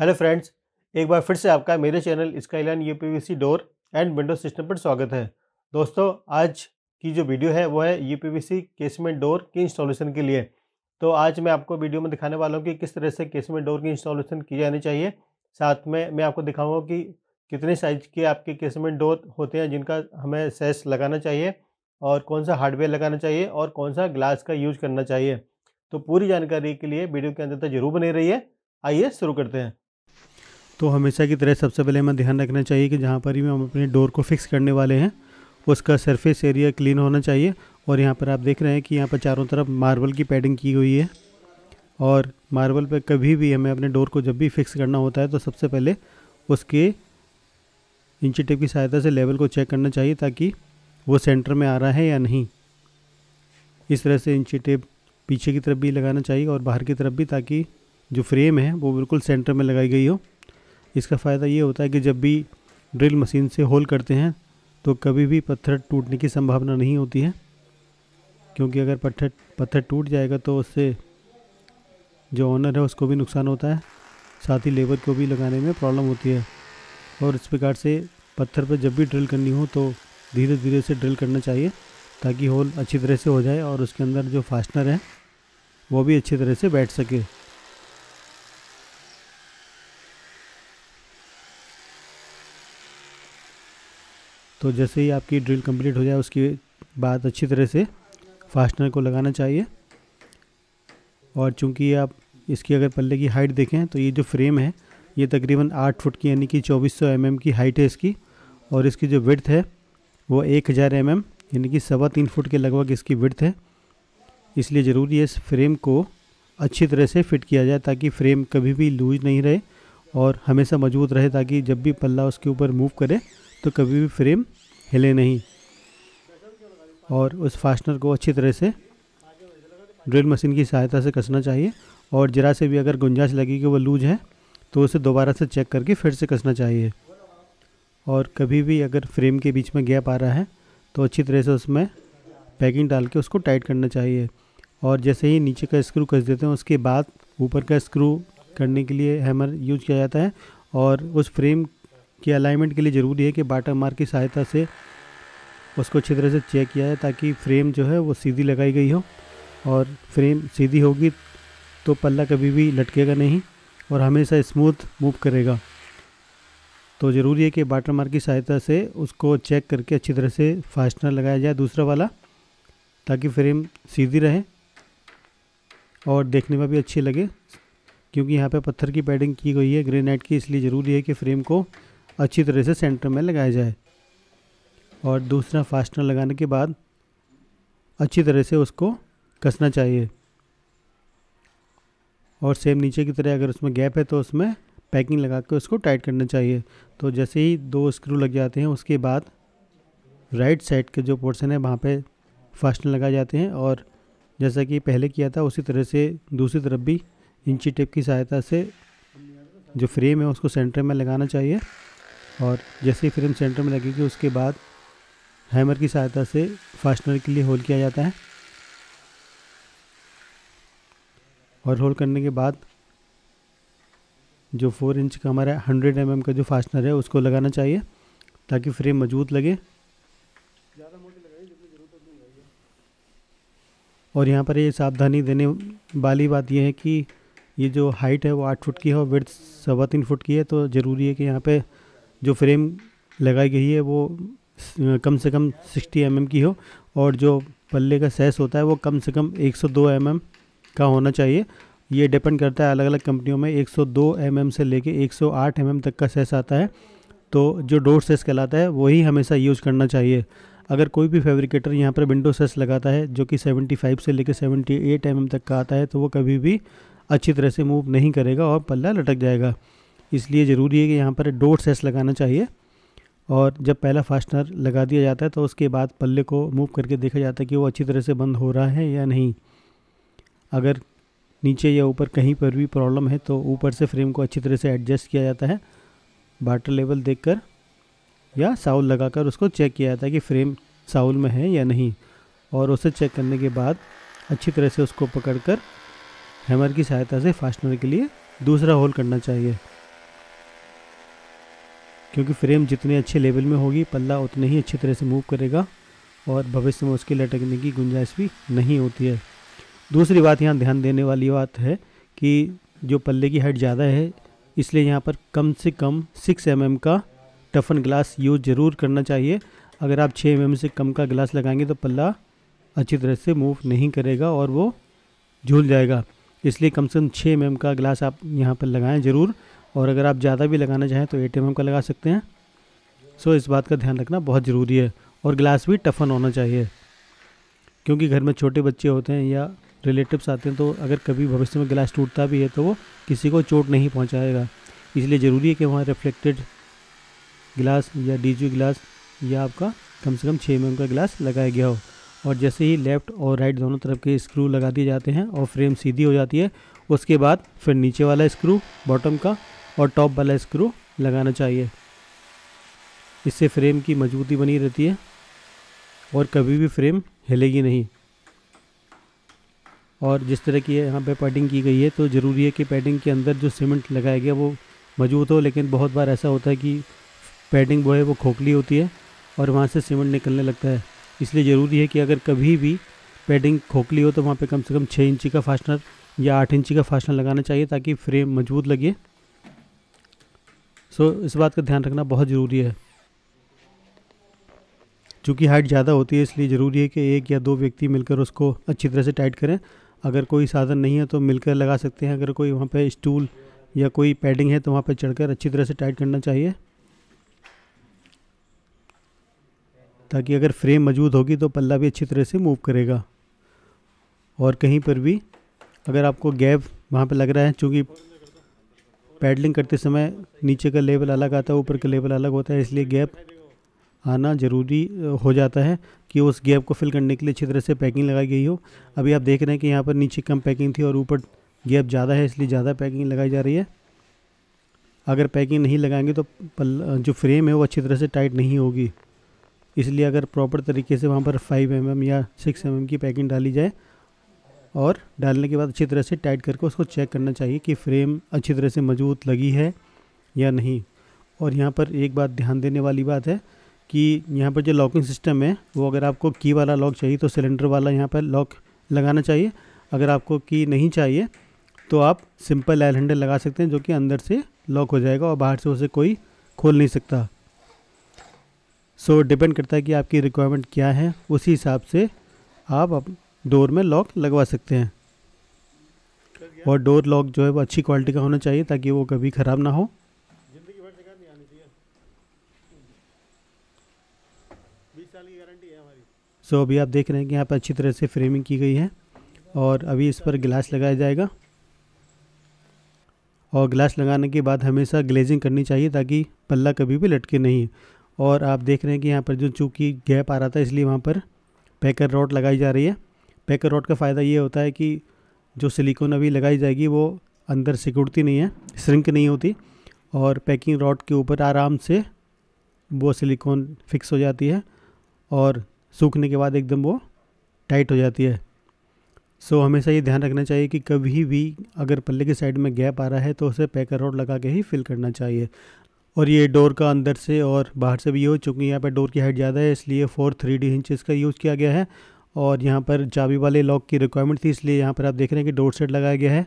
Hello friends, एक बार फिर से आपका मेरे channel skyline UPVC door and window system पर स्वागत है। दोस्तों, आज की जो वीडियो है वो है यूपीवीसी केसमेंट डोर की इंस्टॉलेशन के लिए। तो आज मैं आपको वीडियो में दिखाने वाला हूँ कि किस तरह से केसमेंट डोर की इंस्टॉलेशन की जानी चाहिए। साथ में मैं आपको दिखाऊंगा कि कितने साइज के आपके केसमेंट डोर होते हैं जिनका हमें सैश लगाना चाहिए, और कौन सा हार्डवेयर लगाना चाहिए और कौन सा ग्लास का यूज करना चाहिए। तो पूरी जानकारी के लिए वीडियो के अंत तक जरूर बने रहिए। आइए शुरू करते हैं। तो हमेशा की तरह सबसे पहले हमें ध्यान रखना चाहिए कि जहाँ पर भी हम अपने डोर को फिक्स करने वाले हैं उसका सरफेस एरिया क्लीन होना चाहिए। और यहाँ पर आप देख रहे हैं कि यहाँ पर चारों तरफ मार्बल की पैडिंग की हुई है। और मार्बल पे कभी भी हमें अपने डोर को जब भी फिक्स करना होता है तो सबसे पहले उसके इंची टेप की सहायता से लेवल को चेक करना चाहिए ताकि वो सेंटर में आ रहा है या नहीं। इस तरह से इंची टेप पीछे की तरफ भी लगाना चाहिए और बाहर की तरफ भी, ताकि जो फ्रेम है वो बिल्कुल सेंटर में लगाई गई हो। इसका फ़ायदा ये होता है कि जब भी ड्रिल मशीन से होल करते हैं तो कभी भी पत्थर टूटने की संभावना नहीं होती है, क्योंकि अगर पत्थर टूट जाएगा तो उससे जो ओनर है उसको भी नुकसान होता है, साथ ही लेबर को भी लगाने में प्रॉब्लम होती है। और इस प्रकार से पत्थर पर जब भी ड्रिल करनी हो तो धीरे धीरे से ड्रिल करना चाहिए ताकि होल अच्छी तरह से हो जाए और उसके अंदर जो फास्टनर है वो भी अच्छी तरह से बैठ सके। तो जैसे ही आपकी ड्रिल कंप्लीट हो जाए उसके बाद अच्छी तरह से फास्टनर को लगाना चाहिए। और चूंकि आप इसकी अगर पल्ले की हाइट देखें तो ये जो फ्रेम है ये तकरीबन 8 फुट की यानी कि 2400 mm की हाइट है इसकी। और इसकी जो विड्थ है वो 1000 mm यानी कि 3.25 फुट के लगभग इसकी विड्थ है। इसलिए ज़रूरी है इस फ्रेम को अच्छी तरह से फिट किया जाए ताकि फ्रेम कभी भी लूज नहीं रहे और हमेशा मजबूत रहे, ताकि जब भी पल्ला उसके ऊपर मूव करे तो कभी भी फ्रेम हिले नहीं। और उस फास्टनर को अच्छी तरह से ड्रिल मशीन की सहायता से कसना चाहिए। और ज़रा से भी अगर गुंजाइश लगी कि वो लूज है तो उसे दोबारा से चेक करके फिर से कसना चाहिए। और कभी भी अगर फ्रेम के बीच में गैप आ रहा है तो अच्छी तरह से उसमें पैकिंग डाल के उसको टाइट करना चाहिए। और जैसे ही नीचे का स्क्रू कस देते हैं उसके बाद ऊपर का स्क्रू करने के लिए हैमर यूज किया जाता है। और उस फ्रेम के अलाइनमेंट के लिए ज़रूरी है कि बाटा मार्क की सहायता से उसको अच्छी तरह से चेक किया जाए ताकि फ्रेम जो है वो सीधी लगाई गई हो। और फ्रेम सीधी होगी तो पल्ला कभी भी लटकेगा नहीं और हमेशा स्मूथ मूव करेगा। तो ज़रूरी है कि बाटा मार्क की सहायता से उसको चेक करके अच्छी तरह से फास्टनर लगाया जाए दूसरा वाला, ताकि फ्रेम सीधी रहे और देखने में भी अच्छी लगे। क्योंकि यहाँ पे पत्थर की पैडिंग की गई है ग्रेनाइट की, इसलिए ज़रूरी है कि फ्रेम को अच्छी तरह से सेंटर में लगाया जाए। और दूसरा फास्टनर लगाने के बाद अच्छी तरह से उसको कसना चाहिए। और सेम नीचे की तरह अगर उसमें गैप है तो उसमें पैकिंग लगा के उसको टाइट करना चाहिए। तो जैसे ही 2 स्क्रू लग जाते हैं उसके बाद राइट साइड के जो पोर्शन है वहाँ पे फास्टनर लगाए जाते हैं। और जैसा कि पहले किया था उसी तरह से दूसरी तरफ भी इंची टेप की सहायता से जो फ्रेम है उसको सेंटर में लगाना चाहिए। और जैसे ही फ्रेम सेंटर में लगेगी उसके बाद हैमर की सहायता से फास्टनर के लिए होल किया जाता है। और होल करने के बाद जो 4 इंच का हमारा 100 mm का जो फास्टनर है उसको लगाना चाहिए ताकि फ्रेम मजबूत लगे। और यहाँ पर ये सावधानी देने वाली बात यह है कि ये जो हाइट है वो 8 फुट की है और विड्थ 3.25 फुट की है। तो ज़रूरी है कि यहाँ पे जो फ्रेम लगाई गई है वो कम से कम 60 mm की हो और जो पल्ले का सैश होता है वो कम से कम 102 mm का होना चाहिए। ये डिपेंड करता है, अलग अलग कंपनियों में 102 mm से लेके 108 mm तक का सैश आता है। तो जो डोर सैश कहलाता है वही हमेशा यूज़ करना चाहिए। अगर कोई भी फैब्रिकेटर यहाँ पर विंडो सैश लगाता है जो कि 75 से लेकर 78 mm तक का आता है तो वो कभी भी अच्छी तरह से मूव नहीं करेगा और पल्ला लटक जाएगा। इसलिए ज़रूरी है कि यहाँ पर डोर सैश लगाना चाहिए। और जब पहला फास्टनर लगा दिया जाता है तो उसके बाद पल्ले को मूव करके देखा जाता है कि वो अच्छी तरह से बंद हो रहा है या नहीं। अगर नीचे या ऊपर कहीं पर भी प्रॉब्लम है तो ऊपर से फ्रेम को अच्छी तरह से एडजस्ट किया जाता है, बाटर लेवल देखकर या साउल लगाकर उसको चेक किया जाता है कि फ्रेम साउल में है या नहीं। और उसे चेक करने के बाद अच्छी तरह से उसको पकड़कर हैमर की सहायता से फास्टनर के लिए दूसरा होल करना चाहिए। क्योंकि फ्रेम जितने अच्छे लेवल में होगी पल्ला उतने ही अच्छी तरह से मूव करेगा और भविष्य में उसके लटकने की गुंजाइश भी नहीं होती है। दूसरी बात यहाँ ध्यान देने वाली बात है कि जो पल्ले की हाइट ज़्यादा है इसलिए यहाँ पर कम से कम 6 mm का टफन ग्लास यूज़ ज़रूर करना चाहिए। अगर आप 6 mm से कम का ग्लास लगाएंगे तो पल्ला अच्छी तरह से मूव नहीं करेगा और वो झूल जाएगा। इसलिए कम से कम 6 mm का ग्लास आप यहाँ पर लगाएं ज़रूर, और अगर आप ज़्यादा भी लगाना चाहें तो 8 mm का लगा सकते हैं। सो इस बात का ध्यान रखना बहुत ज़रूरी है। और ग्लास भी टफन होना चाहिए, क्योंकि घर में छोटे बच्चे होते हैं या रिलेटिव्स आते हैं, तो अगर कभी भविष्य में ग्लास टूटता भी है तो वो किसी को चोट नहीं पहुंचाएगा। इसलिए ज़रूरी है कि वहाँ रिफ्लेक्टेड ग्लास या डीजी ग्लास या आपका कम से कम 6 mm का ग्लास लगाया गया हो। और जैसे ही लेफ़्ट और राइट दोनों तरफ के स्क्रू लगा दिए जाते हैं और फ्रेम सीधी हो जाती है, उसके बाद फिर नीचे वाला स्क्रू बॉटम का और टॉप वाला स्क्रू लगाना चाहिए। इससे फ्रेम की मजबूती बनी रहती है और कभी भी फ्रेम हिलेगी नहीं। और जिस तरह की यहाँ पे पैडिंग की गई है तो ज़रूरी है कि पैडिंग के अंदर जो सीमेंट लगाया गया वो मजबूत हो, लेकिन बहुत बार ऐसा होता है कि पैडिंग वो है वो खोखली होती है और वहाँ से सीमेंट निकलने लगता है। इसलिए ज़रूरी है कि अगर कभी भी पैडिंग खोखली हो तो वहाँ पे कम से कम 6 इंची का फास्टनर या 8 इंची का फास्टनर लगाना चाहिए ताकि फ्रेम मजबूत लगे। सो इस बात का ध्यान रखना बहुत ज़रूरी है। चूँकि हाइट ज़्यादा होती है इसलिए ज़रूरी है कि 1 या 2 व्यक्ति मिलकर उसको अच्छी तरह से टाइट करें। अगर कोई साधन नहीं है तो मिलकर लगा सकते हैं। अगर कोई वहाँ पे स्टूल या कोई पैडिंग है तो वहाँ पे चढ़कर अच्छी तरह से टाइट करना चाहिए, ताकि अगर फ्रेम मजबूत होगी तो पल्ला भी अच्छी तरह से मूव करेगा। और कहीं पर भी अगर आपको गैप वहाँ पे लग रहा है, चूँकि पैडलिंग करते समय नीचे का लेवल अलग आता है, ऊपर का लेवल अलग होता है, इसलिए गैप आना ज़रूरी हो जाता है कि उस गैप को फिल करने के लिए अच्छी तरह से पैकिंग लगाई गई हो। अभी आप देख रहे हैं कि यहाँ पर नीचे कम पैकिंग थी और ऊपर गैप ज़्यादा है, इसलिए ज़्यादा पैकिंग लगाई जा रही है। अगर पैकिंग नहीं लगाएंगे तो जो फ्रेम है वो अच्छी तरह से टाइट नहीं होगी। इसलिए अगर प्रॉपर तरीके से वहाँ पर 5 mm या 6 mm की पैकिंग डाली जाए और डालने के बाद अच्छी तरह से टाइट करके उसको चेक करना चाहिए कि फ्रेम अच्छी तरह से मजबूत लगी है या नहीं। और यहाँ पर एक बात ध्यान देने वाली बात है कि यहाँ पर जो लॉकिंग सिस्टम है वो अगर आपको की वाला लॉक चाहिए तो सिलेंडर वाला यहाँ पर लॉक लगाना चाहिए। अगर आपको की नहीं चाहिए तो आप सिंपल एल हैंडल लगा सकते हैं, जो कि अंदर से लॉक हो जाएगा और बाहर से उसे कोई खोल नहीं सकता। सो डिपेंड करता है कि आपकी रिक्वायरमेंट क्या है, उसी हिसाब से आप डोर में लॉक लगवा सकते हैं। और डोर लॉक जो है वो अच्छी क्वालिटी का होना चाहिए ताकि वो कभी ख़राब ना हो। सो अभी आप देख रहे हैं कि यहाँ पर अच्छी तरह से फ्रेमिंग की गई है और अभी इस पर ग्लास लगाया जाएगा। और ग्लास लगाने के बाद हमेशा ग्लेजिंग करनी चाहिए ताकि पल्ला कभी भी लटके नहीं। और आप देख रहे हैं कि यहाँ पर जो चूँकि गैप आ रहा था इसलिए वहाँ पर पैकर रॉड लगाई जा रही है। पैकर रॉड का फ़ायदा ये होता है कि जो सिलिकॉन अभी लगाई जाएगी वो अंदर सिकुड़ती नहीं है, श्रिंक नहीं होती, और पैकिंग रॉड के ऊपर आराम से वो सिलिकॉन फिक्स हो जाती है और सूखने के बाद एकदम वो टाइट हो जाती है। सो हमेशा ये ध्यान रखना चाहिए कि कभी भी अगर पल्ले की साइड में गैप आ रहा है तो उसे पैकर रॉड लगा के ही फिल करना चाहिए। और ये डोर का अंदर से और बाहर से भी हो, चूँकि यहाँ पर डोर की हाइट ज़्यादा है इसलिए 4 3D इंचेस का यूज़ किया गया है। और यहाँ पर चाबी वाले लॉक की रिक्वायरमेंट थी इसलिए यहाँ पर आप देख रहे हैं कि डोर सेट लगाया गया है।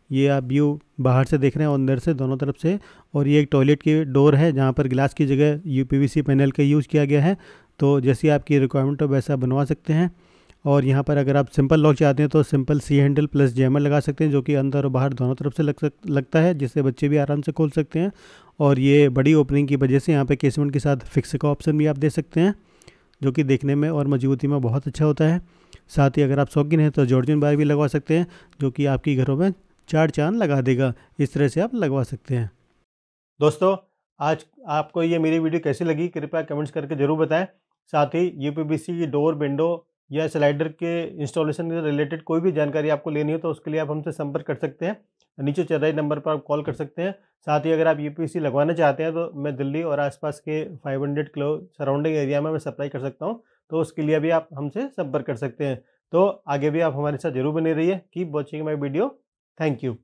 ये आप व्यू बाहर से देख रहे हैं और अंदर से दोनों तरफ से। और ये एक टॉयलेट की डोर है जहाँ पर ग्लास की जगह UPVC पैनल का यूज़ किया गया है। तो जैसी आपकी रिक्वायरमेंट हो वैसा बनवा सकते हैं। और यहाँ पर अगर आप सिंपल लॉक चाहते हैं तो सिंपल सी हैंडल प्लस जैमर लगा सकते हैं, जो कि अंदर और बाहर दोनों तरफ से लगता है, जिससे बच्चे भी आराम से खोल सकते हैं। और ये बड़ी ओपनिंग की वजह से यहाँ पे केसमेंट के साथ फिक्स का ऑप्शन भी आप दे सकते हैं, जो कि देखने में और मजबूती में बहुत अच्छा होता है। साथ ही अगर आप शौकीन हैं तो जॉर्जियन बार भी लगवा सकते हैं, जो कि आपकी घरों में 4 चांद लगा देगा। इस तरह से आप लगवा सकते हैं। दोस्तों, आज आपको ये मेरी वीडियो कैसी लगी कृपया कमेंट्स करके ज़रूर बताएं। साथ ही UPVC की डोर, विंडो या स्लाइडर के इंस्टॉलेशन से रिलेटेड कोई भी जानकारी आपको लेनी हो तो उसके लिए आप हमसे संपर्क कर सकते हैं। नीचे चल रहे नंबर पर आप कॉल कर सकते हैं। साथ ही अगर आप UPVC लगवाना चाहते हैं तो मैं दिल्ली और आसपास के 500 किलो सराउंडिंग एरिया में मैं सप्लाई कर सकता हूं, तो उसके लिए भी आप हमसे संपर्क कर सकते हैं। तो आगे भी आप हमारे साथ जरूर बने रहिए। Keep watching my video. Thank you.